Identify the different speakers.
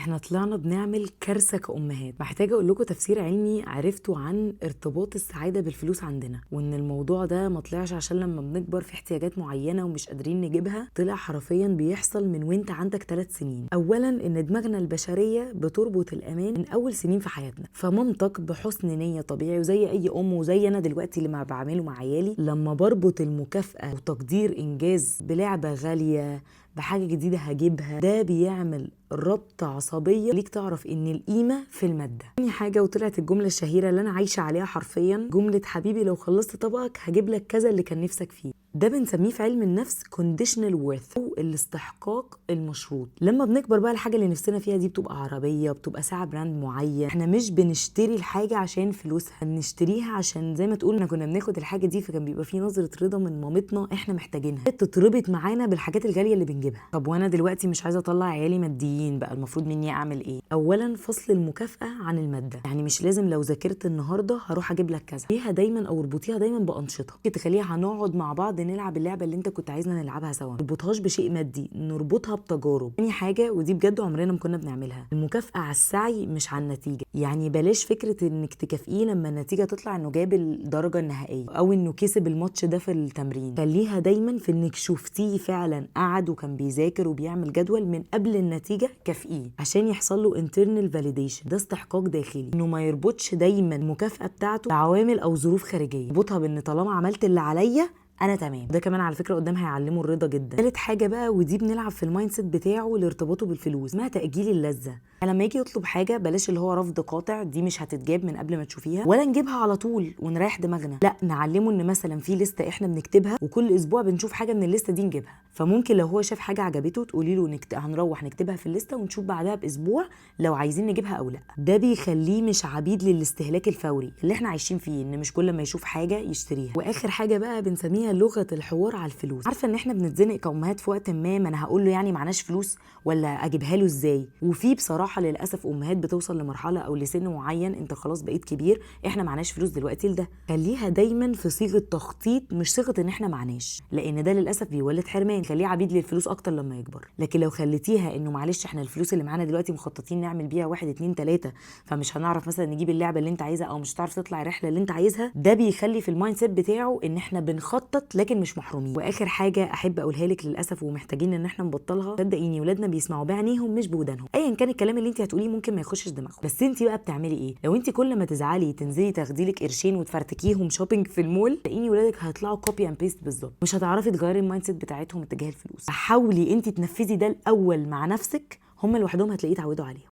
Speaker 1: احنا طلعنا بنعمل كارثه كأمهات. محتاجه اقول لكم تفسير علمي عرفته عن ارتباط السعاده بالفلوس عندنا، وان الموضوع ده ما طلعش عشان لما بنكبر في احتياجات معينه ومش قادرين نجيبها، طلع حرفيا بيحصل من وانت عندك 3 سنين. اولا ان دماغنا البشريه بتربط الامان من اول سنين في حياتنا، فمامتك بحسن نيه طبيعي وزي اي ام وزي انا دلوقتي اللي ما بعمله مع عيالي، لما بربط المكافاه وتقدير انجاز بلعبه غاليه بحاجه جديده هجيبها، ده بيعمل ربط عصبيه ليك تعرف ان القيمه في الماده. تاني حاجه وطلعت الجمله الشهيره اللي انا عايشه عليها حرفيا، جمله حبيبي لو خلصت طبقك هجيب لك كذا اللي كان نفسك فيه. ده بنسميه في علم النفس conditional worth او الاستحقاق المشروط. لما بنكبر بقى الحاجه اللي نفسنا فيها دي بتبقى عربيه، بتبقى ساعه براند معين، احنا مش بنشتري الحاجه عشان فلوسها، بنشتريها عشان زي ما تقول احنا كنا بناخد الحاجه دي فكان بيبقى في نظره رضا من مامتنا احنا محتاجينها، تتربط معانا بالحاجات الغاليه اللي بنجيبها. طب وانا دلوقتي مش عايزه اطلع عيالي ماديين، بقى المفروض مني اعمل ايه؟ اولا فصل المكافاه عن الماده، يعني مش لازم لو ذاكرت النهارده هروح اجيب لك كذا، ليها دايما او اربطيها دايما بانشطه تخليها هنقعد مع بعض نلعب اللعبه اللي انت كنت عايزنا نلعبها سوا، ما نربطهاش بشيء مادي، نربطها بتجارب. تاني حاجه ودي بجد عمرنا ما كنا بنعملها، المكافاه على السعي مش على النتيجه. يعني بلاش فكره انك تكافئيه لما النتيجه تطلع انه جاب الدرجه النهائيه او انه كسب الماتش ده في التمرين، خليها دايما في انك شفتيه فعلا قعد وكان بيذاكر وبيعمل جدول من قبل النتيجه، كافئيه عشان يحصل له internal validation، ده استحقاق داخلي، انه ما يربطش دايما المكافاه بتاعته بعوامل او ظروف خارجيه، يربطها بان طالما عملت اللي عليا انا تمام. ده كمان على فكره قدام هيعلمه الرضا جدا. ثالث حاجه بقى ودي بنلعب في المايند سيت بتاعه لارتباطه بالفلوس، اسمها تاجيل اللذه. لما يجي يطلب حاجه بلاش اللي هو رفض قاطع، دي مش هتتجاب من قبل ما تشوفيها، ولا نجيبها على طول ونريح دماغنا، لا نعلمه ان مثلا في لسته احنا بنكتبها وكل اسبوع بنشوف حاجه من الليسته دي نجيبها. فممكن لو هو شاف حاجه عجبته تقولي له هنروح نكتبها في الليسته ونشوف بعدها باسبوع لو عايزين نجيبها او لا. ده بيخليه مش عبيد للاستهلاك الفوري اللي احنا عايشين فيه، ان مش كل ما يشوف حاجه يشتريها. واخر حاجه بقى بنسميها لغه الحوار على الفلوس. عارفه ان احنا بنتزنق كأمهات في وقت ما انا هقول له يعني معناش فلوس ولا اجيبها له ازاي، وفي بصراحه للاسف امهات بتوصل لمرحله او لسن معين انت خلاص بقيت كبير، احنا معناش فلوس دلوقتي لده. خليها دايما في صيغه تخطيط مش صيغه ان احنا معناش، لان ده للاسف بيولد حرمان، خليه عبيد للفلوس اكتر لما يكبر. لكن لو خليتيها انه معلش احنا الفلوس اللي معانا دلوقتي مخططين نعمل بيها 1 2 3، فمش هنعرف مثلا نجيب اللعبه اللي انت عايزها او مش هتعرف تطلع الرحله اللي انت عايزها، ده بيخلي في المايند سيت بتاعه ان احنا بنخطط لكن مش محرومين. واخر حاجه احب اقولها لك للاسف ومحتاجين ان احنا نبطلها، صدقيني ولادنا بيسمعوا بعينيهم مش بودانهم، ايا كان الكلام اللي انت هتقوليه ممكن ما يخشش دماغهم، بس انت بقى بتعملي ايه؟ لو انت كل ما تزعلي تنزلي تاخدي لك قرشين وتفرتكيهم شوبينج في المول، تلاقيني ولادك هيطلعوا كوبي اند بيست بالظبط، مش هتعرفي تغيري المايند سيت بتاعتهم اتجاه الفلوس. حاولي انت تنفذي ده الاول مع نفسك، هم لوحدهم هتلاقيه اتعودوا عليه.